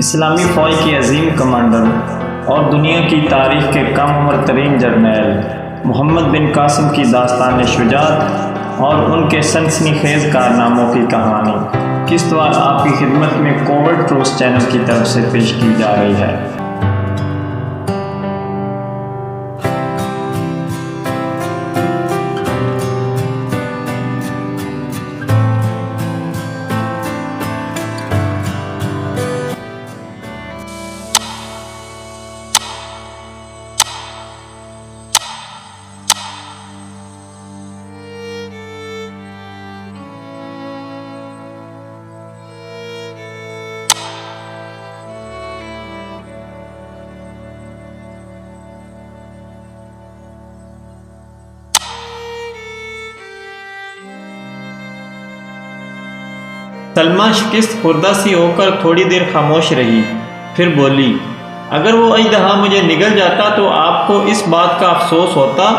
اسلامی فوج کے عظیم کمانڈر اور دنیا کی تاریخ کے کم عمر ترین جرنیل محمد بن قاسم کی داستان شجاعت اور ان کے سنسنی خیز کارناموں کی کہانی قسطوار آپ کی خدمت میں کوورٹ ٹروتھ چینل کی طرف سے پیش کی جا رہی ہے۔ سلمہ شکست خوردہ سی ہو کر تھوڑی دیر خاموش رہی، پھر بولی، اگر وہ اژدہا مجھے نگل جاتا تو آپ کو اس بات کا افسوس ہوتا؟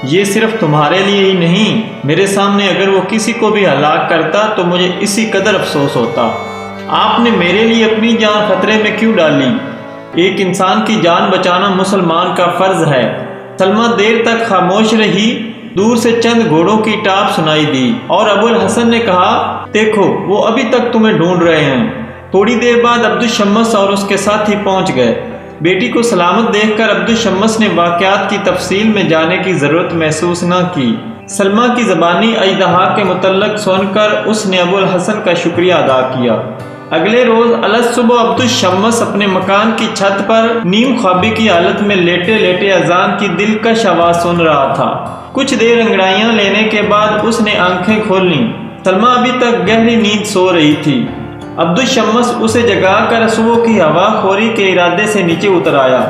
یہ صرف تمہارے لیے ہی نہیں، میرے سامنے اگر وہ کسی کو بھی ہلاک کرتا تو مجھے اسی قدر افسوس ہوتا۔ آپ نے میرے لیے اپنی جان خطرے میں کیوں ڈالی؟ ایک انسان کی جان بچانا مسلمان کا فرض ہے۔ سلمہ دیر تک خاموش رہی۔ دور سے چند گھوڑوں کی ٹاپ سنائی دی اور ابو الحسن نے کہا، دیکھو وہ ابھی تک تمہیں ڈھونڈ رہے ہیں۔ تھوڑی دیر بعد عبدالشمس اور اس کے ساتھی پہنچ گئے۔ بیٹی کو سلامت دیکھ کر عبدالشمس نے واقعات کی تفصیل میں جانے کی ضرورت محسوس نہ کی۔ سلمہ کی زبانی اژدہا کے متعلق سن کر اس نے ابو الحسن کا شکریہ ادا کیا۔ اگلے روز الصبح عبدالشمس اپنے مکان کی چھت پر نیم خوابی کی حالت میں لیٹے لیٹے اذان کی دلکش آواز سن رہا تھا۔ کچھ دیر انگڑائیاں لینے کے بعد اس نے آنکھیں کھول لیں۔ سلمہ ابھی تک گہری نیند سو رہی تھی۔ عبدالشمس اسے جگا کر صبح کی ہوا خوری کے ارادے سے نیچے اتر آیا۔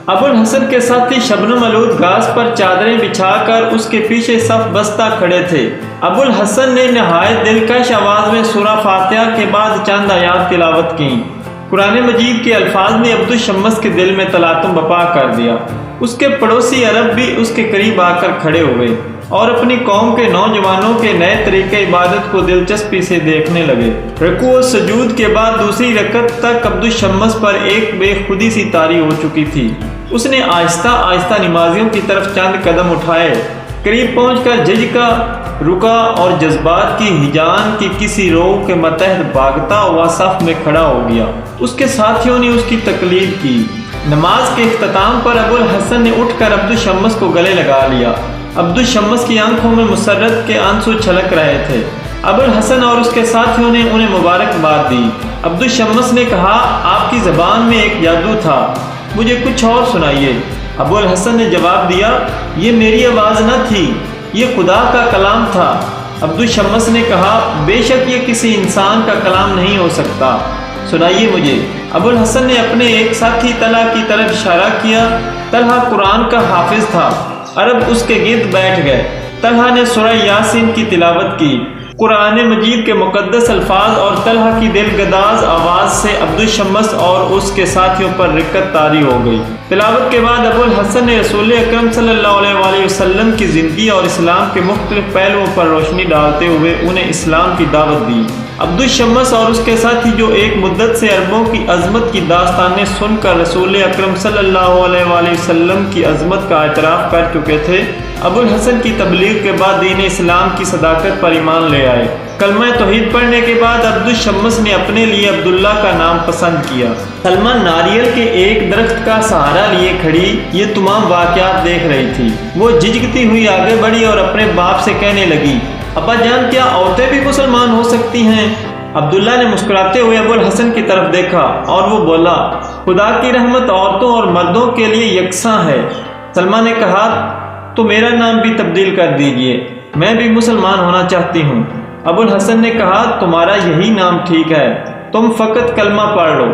ابو الحسن کے ساتھی شبنم آلود گھاس پر چادریں بچھا کر اس کے پیچھے صف بستہ کھڑے تھے۔ ابو الحسن نے نہایت دلکش آواز میں سورہ فاتحہ کے بعد چند آیات تلاوت کی۔ قرآن مجید کے الفاظ نے عبدالشمس کے دل میں تلاطم برپا کر دیا۔ اس کے پڑوسی عرب بھی اس کے قریب آ کر کھڑے ہوئے اور اپنی قوم کے نوجوانوں کے نئے طریقے عبادت کو دلچسپی سے دیکھنے لگے۔ رکوع و سجود کے بعد دوسری رکعت تک عبدالشمس پر ایک بے خودی سی طاری ہو چکی تھی۔ اس نے آہستہ آہستہ نمازیوں کی طرف چند قدم اٹھائے۔ قریب پہنچ کر جھجکا، رکا اور جذبات کی ہیجان کی کسی روح کے متحد بھاگتا ہوا صف میں کھڑا ہو گیا۔ اس کے ساتھیوں نے اس کی تقلید کی۔ نماز کے اختتام پر ابو الحسن نے اٹھ کر عبدالشمس کو گلے لگا لیا۔ عبدالشمس کی آنکھوں میں مسرت کے آنسو چھلک رہے تھے۔ ابو الحسن اور اس کے ساتھیوں نے انہیں مبارکباد دی۔ عبدالشمس نے کہا، آپ کی زبان میں ایک جادو تھا، مجھے کچھ اور سنائیے۔ ابو الحسن نے جواب دیا، یہ میری آواز نہ تھی، یہ خدا کا کلام تھا۔ عبدالشمس نے کہا، بے شک یہ کسی انسان کا کلام نہیں ہو سکتا، سنائیے مجھے۔ ابو الحسن نے اپنے ایک ساتھی طلحہ کی طرف اشارہ کیا۔ طلحہ قرآن کا حافظ تھا۔ عرب اس کے گرد بیٹھ گئے۔ طلحہ نے سورہ یاسین کی تلاوت کی۔ قرآن مجید کے مقدس الفاظ اور طلحہ کی دلگداز آواز سے عبدالشمس اور اس کے ساتھیوں پر رکت طاری ہو گئی۔ تلاوت کے بعد ابو الحسن نے رسول اکرم صلی اللہ علیہ وآلہ وسلم کی زندگی اور اسلام کے مختلف پہلوؤں پر روشنی ڈالتے ہوئے انہیں اسلام کی دعوت دی۔ عبدالشمس اور اس کے ساتھی جو ایک مدت سے عربوں کی عظمت کی داستانیں سن کر رسول اکرم صلی اللہ علیہ وآلہ وسلم کی عظمت کا اعتراف کر چکے تھے، ابو الحسن کی تبلیغ کے بعد دین اسلام کی صداقت پر ایمان لے آئے۔ کلمہ توحید پڑھنے کے بعد عبدالشمس نے اپنے لیے عبداللہ کا نام پسند کیا۔ سلمہ ناریل کے ایک درخت کا سہارا لیے کھڑی یہ تمام واقعات دیکھ رہی تھی۔ وہ جھجکتی ہوئی آگے بڑھی اور اپنے باپ سے کہنے لگی، ابا جان، کیا عورتیں بھی مسلمان ہو سکتی ہیں؟ عبداللہ نے مسکراتے ہوئے ابو الحسن کی طرف دیکھا اور وہ بولا، خدا کی رحمت عورتوں اور مردوں کے لیے یکساں ہے۔ سلمہ نے کہا، تو میرا نام بھی تبدیل کر دیجئے، میں بھی مسلمان ہونا چاہتی ہوں۔ ابو الحسن نے کہا، تمہارا یہی نام ٹھیک ہے، تم فقط کلمہ پڑھ لو۔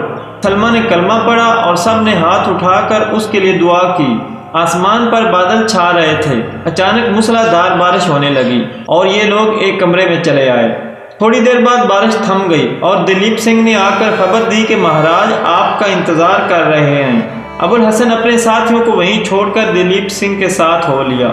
سلمہ نے کلمہ پڑھا اور سب نے ہاتھ اٹھا کر اس کے لیے دعا کی۔ آسمان پر بادل چھا رہے تھے۔ اچانک موسلادھار دار بارش ہونے لگی اور یہ لوگ ایک کمرے میں چلے آئے۔ تھوڑی دیر بعد بارش تھم گئی اور دلیپ سنگھ نے آ کر خبر دی کہ مہاراج آپ کا انتظار کر رہے ہیں۔ ابو الحسن اپنے ساتھیوں کو وہیں چھوڑ کر دلیپ سنگھ کے ساتھ ہو لیا۔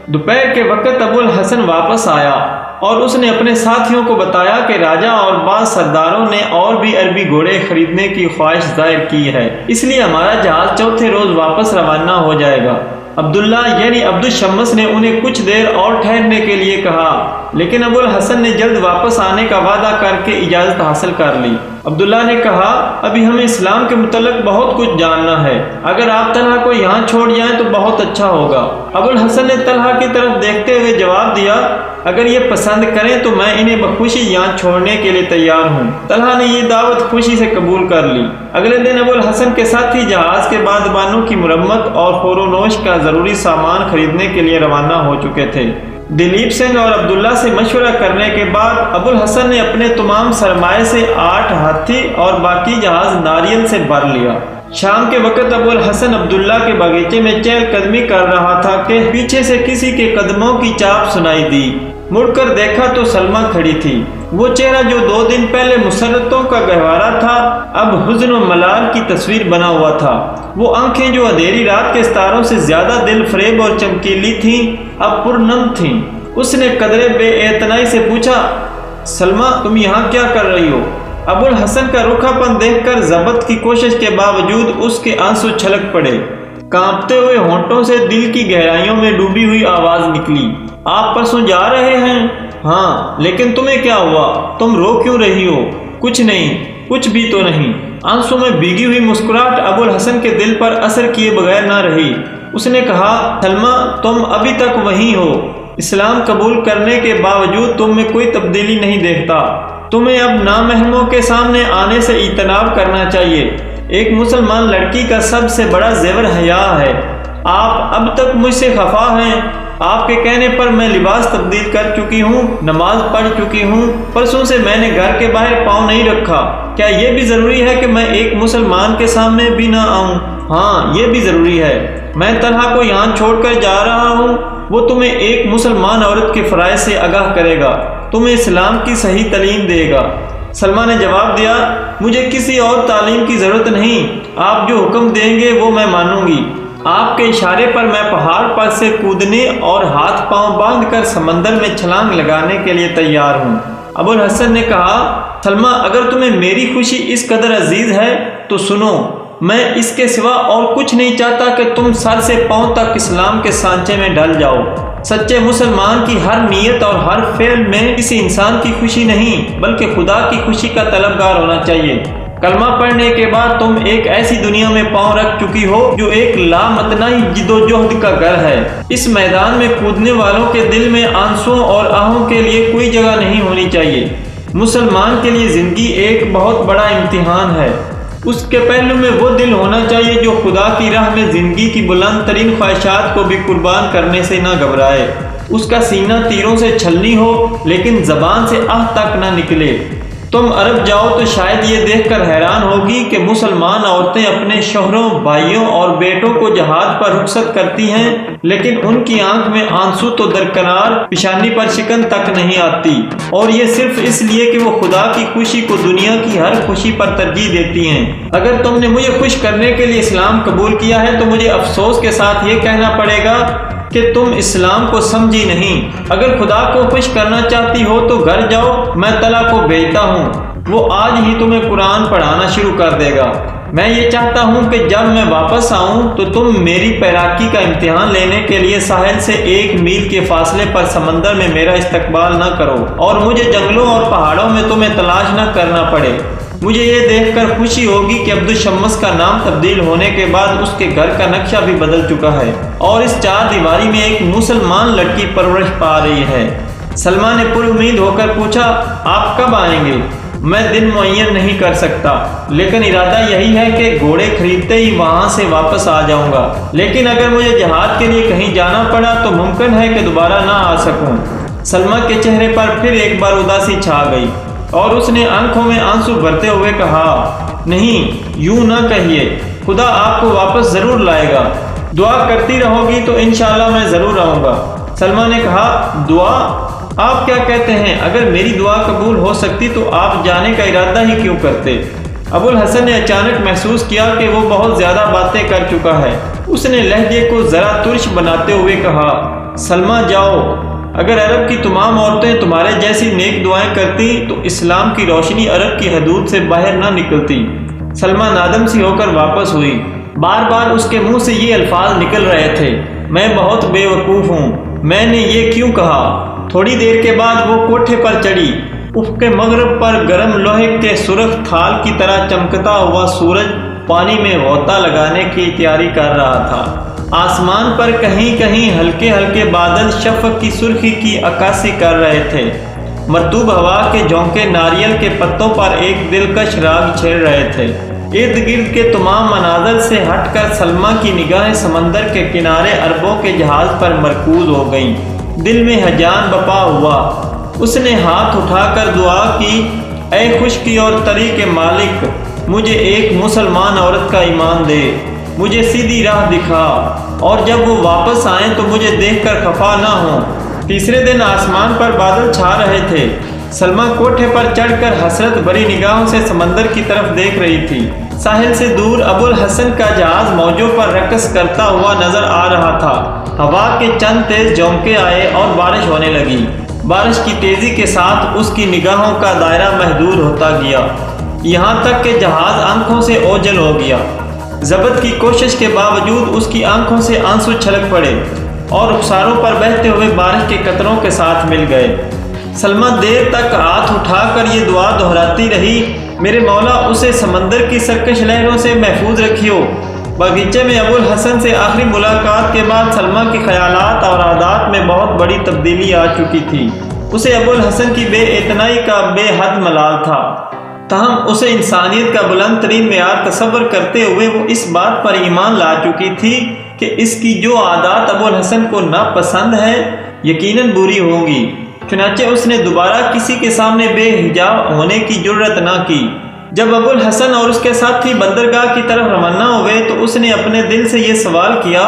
دوپہر کے وقت ابو الحسن واپس آیا اور اس نے اپنے ساتھیوں کو بتایا کہ راجہ اور بعض سرداروں نے اور بھی عربی گھوڑے خریدنے کی خواہش ظاہر کی ہے، اس لیے ہمارا جہاز چوتھے روز واپس روانہ ہو جائے گا۔ عبداللہ یعنی عبد الشمس نے انہیں کچھ دیر اور ٹھہرنے کے لیے کہا، لیکن ابو الحسن نے جلد واپس آنے کا وعدہ کر کے اجازت حاصل کر لی۔ عبداللہ نے کہا، ابھی ہمیں اسلام کے متعلق بہت کچھ جاننا ہے، اگر آپ طلحہ کو یہاں چھوڑ جائیں تو بہت اچھا ہوگا۔ ابو الحسن نے طلحہ کی طرف دیکھتے ہوئے جواب دیا، اگر یہ پسند کریں تو میں انہیں بخوشی یہاں چھوڑنے کے لیے تیار ہوں۔ طلحہ نے یہ دعوت خوشی سے قبول کر لی۔ اگلے دن ابو الحسن کے ساتھی جہاز کے بادبانوں کی مرمت اور خور و نوش کا ضروری سامان خریدنے کے لیے روانہ ہو چکے تھے۔ دلیپ سنگھ اور عبداللہ سے مشورہ کرنے کے بعد ابو الحسن نے اپنے تمام سرمائے سے 8 ہاتھی اور باقی جہاز ناریل سے بھر لیا۔ شام کے وقت ابو الحسن عبداللہ کے باغیچے میں چہل قدمی کر رہا تھا کہ پیچھے سے کسی کے قدموں کی چاپ سنائی دی۔ مڑ کر دیکھا تو سلمہ کھڑی تھی۔ وہ چہرہ جو 2 دن پہلے مسرتوں کا گہوارہ تھا اب حزن و ملال کی تصویر بنا ہوا تھا۔ وہ آنکھیں جو اندھیری رات کے ستاروں سے زیادہ دل فریب اور چمکیلی تھیں اب پرنم تھیں۔ اس نے قدرے بے اعتنائی سے پوچھا، سلمہ تم یہاں کیا کر رہی ہو؟ ابو الحسن کا رکھا پن دیکھ کر ضبط کی کوشش کے باوجود اس کے آنسو چھلک پڑے۔ کانپتے ہوئے ہونٹوں سے دل کی گہرائیوں میں ڈوبی ہوئی آواز نکلی، آپ پرسوں جا رہے ہیں؟ ہاں، لیکن تمہیں کیا ہوا؟ تم رو کیوں رہی ہو؟ کچھ نہیں، کچھ بھی تو نہیں۔ آنسو میں بھیگی ہوئی مسکراہٹ ابو الحسن کے دل پر اثر کیے بغیر نہ رہی۔ اس نے کہا، سلمہ تم ابھی تک وہیں ہو، اسلام قبول کرنے کے باوجود تم میں کوئی تبدیلی نہیں دیکھتا۔ تمہیں اب نامحرموں کے سامنے آنے سے اجتناب کرنا چاہیے۔ ایک مسلمان لڑکی کا سب سے بڑا زیور حیا ہے۔ آپ اب تک مجھ سے خفا ہیں۔ آپ کے کہنے پر میں لباس تبدیل کر چکی ہوں، نماز پڑھ چکی ہوں، پرسوں سے میں نے گھر کے باہر پاؤں نہیں رکھا۔ کیا یہ بھی ضروری ہے کہ میں ایک مسلمان کے سامنے بھی نہ آؤں؟ ہاں، یہ بھی ضروری ہے۔ میں طلحہ کو یہاں چھوڑ کر جا رہا ہوں، وہ تمہیں ایک مسلمان عورت کے فرائض سے آگاہ کرے گا، تمہیں اسلام کی صحیح تعلیم دے گا۔ سلمہ نے جواب دیا، مجھے کسی اور تعلیم کی ضرورت نہیں، آپ جو حکم دیں گے وہ میں مانوں گی۔ آپ کے اشارے پر میں پہاڑ پر سے کودنے اور ہاتھ پاؤں باندھ کر سمندر میں چھلانگ لگانے کے لیے تیار ہوں۔ ابو الحسن نے کہا، سلمہ اگر تمہیں میری خوشی اس قدر عزیز ہے تو سنو، میں اس کے سوا اور کچھ نہیں چاہتا کہ تم سر سے پاؤں تک اسلام کے سانچے میں ڈھل جاؤ۔ سچے مسلمان کی ہر نیت اور ہر فعل میں کسی انسان کی خوشی نہیں بلکہ خدا کی خوشی کا طلبگار ہونا چاہیے۔ کلمہ پڑھنے کے بعد تم ایک ایسی دنیا میں پاؤں رکھ چکی ہو جو ایک لامتناہی جد و جہد کا گھر ہے۔ اس میدان میں کودنے والوں کے دل میں آنسوؤں اور آہوں کے لیے کوئی جگہ نہیں ہونی چاہیے۔ مسلمان کے لیے زندگی ایک بہت بڑا امتحان ہے۔ اس کے پہلو میں وہ دل ہونا چاہیے جو خدا کی راہ میں زندگی کی بلند ترین خواہشات کو بھی قربان کرنے سے نہ گھبرائے۔ اس کا سینہ تیروں سے چھلنی ہو لیکن زبان سے آہ تک نہ نکلے۔ تم عرب جاؤ تو شاید یہ دیکھ کر حیران ہوگی کہ مسلمان عورتیں اپنے شوہروں، بھائیوں اور بیٹوں کو جہاد پر رخصت کرتی ہیں لیکن ان کی آنکھ میں آنسو تو درکنار، پیشانی پر شکن تک نہیں آتی، اور یہ صرف اس لیے کہ وہ خدا کی خوشی کو دنیا کی ہر خوشی پر ترجیح دیتی ہیں۔ اگر تم نے مجھے خوش کرنے کے لیے اسلام قبول کیا ہے تو مجھے افسوس کے ساتھ یہ کہنا پڑے گا کہ تم اسلام کو سمجھی نہیں۔ اگر خدا کو خوش کرنا چاہتی ہو تو گھر جاؤ، میں طلحہ کو بھیجتا ہوں، وہ آج ہی تمہیں قرآن پڑھانا شروع کر دے گا۔ میں یہ چاہتا ہوں کہ جب میں واپس آؤں تو تم میری پیراکی کا امتحان لینے کے لیے ساحل سے 1 میل کے فاصلے پر سمندر میں میرا استقبال نہ کرو اور مجھے جنگلوں اور پہاڑوں میں تمہیں تلاش نہ کرنا پڑے۔ مجھے یہ دیکھ کر خوشی ہوگی کہ عبد الشمس کا نام تبدیل ہونے کے بعد اس کے گھر کا نقشہ بھی بدل چکا ہے اور اس 4 دیواری میں ایک مسلمان لڑکی پرورش پا رہی ہے۔ سلمہ نے پر امید ہو کر پوچھا، آپ کب آئیں گے؟ میں دن معین نہیں کر سکتا، لیکن ارادہ یہی ہے کہ گھوڑے خریدتے ہی وہاں سے واپس آ جاؤں گا، لیکن اگر مجھے جہاد کے لیے کہیں جانا پڑا تو ممکن ہے کہ دوبارہ نہ آ سکوں۔ سلمہ کے چہرے پر پھر ایک بار اداسی چھا گئی اور اس نے آنکھوں میں آنسو بھرتے ہوئے کہا، نہیں، یوں نہ کہیے، خدا آپ کو واپس ضرور لائے گا۔ دعا کرتی رہو گی تو انشاءاللہ میں ضرور آؤں گا۔ سلمہ نے کہا، دعا؟ آپ کیا کہتے ہیں؟ اگر میری دعا قبول ہو سکتی تو آپ جانے کا ارادہ ہی کیوں کرتے؟ ابو الحسن نے اچانک محسوس کیا کہ وہ بہت زیادہ باتیں کر چکا ہے۔ اس نے لہجے کو ذرا ترش بناتے ہوئے کہا، سلمہ جاؤ، اگر عرب کی تمام عورتیں تمہارے جیسی نیک دعائیں کرتی تو اسلام کی روشنی عرب کی حدود سے باہر نہ نکلتی۔ سلمہ نادم سی ہو کر واپس ہوئی۔ بار بار اس کے منہ سے یہ الفاظ نکل رہے تھے، میں بہت بے وقوف ہوں، میں نے یہ کیوں کہا۔ تھوڑی دیر کے بعد وہ کوٹھے پر چڑھی۔ افق مغرب پر گرم لوہے کے سرخ تھال کی طرح چمکتا ہوا سورج پانی میں غوطہ لگانے کی تیاری کر رہا تھا۔ آسمان پر کہیں کہیں ہلکے ہلکے بادل شفق کی سرخی کی عکاسی کر رہے تھے۔ مرطوب ہوا کے جھونکے ناریل کے پتوں پر ایک دلکش راگ چھیڑ رہے تھے۔ ارد گرد کے تمام مناظر سے ہٹ کر سلمہ کی نگاہیں سمندر کے کنارے عربوں کے جہاز پر مرکوز ہو گئیں۔ دل میں ہیجان بپا ہوا۔ اس نے ہاتھ اٹھا کر دعا کی، اے خشکی اور تری کے مالک، مجھے ایک مسلمان عورت کا ایمان دے، مجھے سیدھی راہ دکھا، اور جب وہ واپس آئیں تو مجھے دیکھ کر خفا نہ ہوں۔ تیسرے دن آسمان پر بادل چھا رہے تھے۔ سلمہ کوٹھے پر چڑھ کر حسرت بھری نگاہوں سے سمندر کی طرف دیکھ رہی تھی۔ ساحل سے دور ابو الحسن کا جہاز موجوں پر رقص کرتا ہوا نظر آ رہا تھا۔ ہوا کے چند تیز جھونکے آئے اور بارش ہونے لگی۔ بارش کی تیزی کے ساتھ اس کی نگاہوں کا دائرہ محدود ہوتا گیا، یہاں تک کہ جہاز آنکھوں سے اوجھل ہو گیا۔ ضبط کی کوشش کے باوجود اس کی آنکھوں سے آنسو چھلک پڑے اور رخساروں پر بہتے ہوئے بارش کے قطروں کے ساتھ مل گئے۔ سلمہ دیر تک ہاتھ اٹھا کر یہ دعا دہراتی رہی، میرے مولا اسے سمندر کی سرکش لہروں سے محفوظ رکھیو۔ باغیچے میں ابو الحسن سے آخری ملاقات کے بعد سلمہ کے خیالات اور عادات میں بہت بڑی تبدیلی آ چکی تھی۔ اسے ابو الحسن کی بے اعتنائی کا بے حد ملال تھا، تاہم اسے انسانیت کا بلند ترین معیار تصور کرتے ہوئے وہ اس بات پر ایمان لا چکی تھی کہ اس کی جو عادات ابو الحسن کو ناپسند ہے یقیناً بری ہوں گی۔ چنانچہ اس نے دوبارہ کسی کے سامنے بے حجاب ہونے کی جرأت نہ کی۔ جب ابو الحسن اور اس کے ساتھی بندرگاہ کی طرف روانہ ہوئے تو اس نے اپنے دل سے یہ سوال کیا،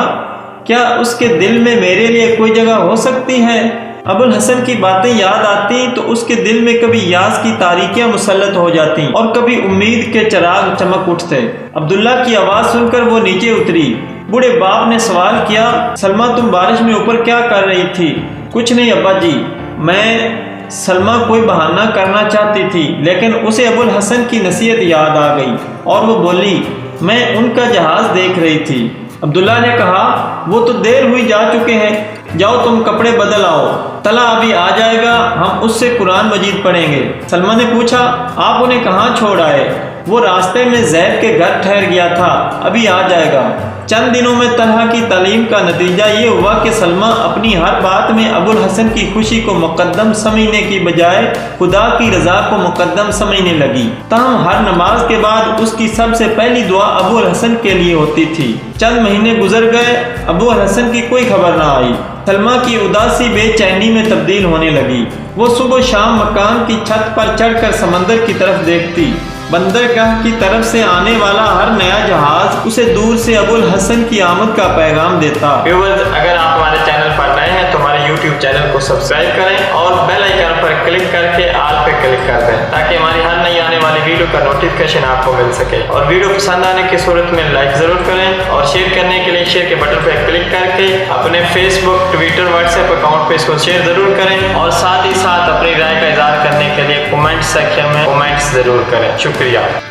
کیا اس کے دل میں میرے لیے کوئی جگہ ہو سکتی ہے؟ ابو الحسن کی باتیں یاد آتی تو اس کے دل میں کبھی یاس کی تاریکیاں مسلط ہو جاتی اور کبھی امید کے چراغ چمک اٹھتے۔ عبداللہ کی آواز سن کر وہ نیچے اتری۔ بوڑھے باپ نے سوال کیا، سلمہ تم بارش میں اوپر کیا کر رہی تھی؟ کچھ نہیں ابا جی، میں سلمہ کوئی بہانہ کرنا چاہتی تھی، لیکن اسے ابو الحسن کی نصیحت یاد آ گئی اور وہ بولی، میں ان کا جہاز دیکھ رہی تھی۔ عبداللہ نے کہا، وہ تو دیر ہوئی جا چکے ہیں، جاؤ تم کپڑے بدل آؤ، تلا ابھی آ جائے گا، ہم اس سے قرآن مجید پڑھیں گے۔ سلمہ نے پوچھا، آپ انہیں کہاں چھوڑ آئے؟ وہ راستے میں زید کے گھر ٹھہر گیا تھا، ابھی آ جائے گا۔ چند دنوں میں طلحہ کی تعلیم کا نتیجہ یہ ہوا کہ سلمہ اپنی ہر بات میں ابو الحسن کی خوشی کو مقدم سمجھنے کی بجائے خدا کی رضا کو مقدم سمجھنے لگی۔ تاہم ہر نماز کے بعد اس کی سب سے پہلی دعا ابو الحسن کے لیے ہوتی تھی۔ چند مہینے گزر گئے، ابو الحسن کی کوئی خبر نہ آئی۔ سلمہ کی اداسی بے چینی میں تبدیل ہونے لگی۔ وہ صبح و شام مکان کی چھت پر چڑھ کر سمندر کی طرف دیکھتی۔ بندرگاہ کی طرف سے آنے والا ہر نیا جہاز اسے دور سے ابو الحسن کی آمد کا پیغام دیتا۔ ویورز، اگر آپ ہمارے چینل پر نئے ہیں تو ہمارے YouTube چینل کو سبسکرائب کریں اور بیل آئیکن پر کلک کر کے آل پہ کلک کر دیں تاکہ ہماری ہر نئی آنے والی ویڈیو کا نوٹیفیکیشن آپ کو مل سکے۔ اور ویڈیو پسند آنے کی صورت میں لائک ضرور کریں اور شیئر کرنے کے لیے شیئر کے بٹن پہ کلک کر کے اپنے فیس بک، ٹویٹر، واٹس ایپ اکاؤنٹ پہ اس کو شیئر ضرور کریں اور ساتھ ہی ساتھ اپنی رائے کا اظہار کرنے کے لیے کمنٹ سیکشن میں کمنٹس ضرور کریں۔ شکریہ۔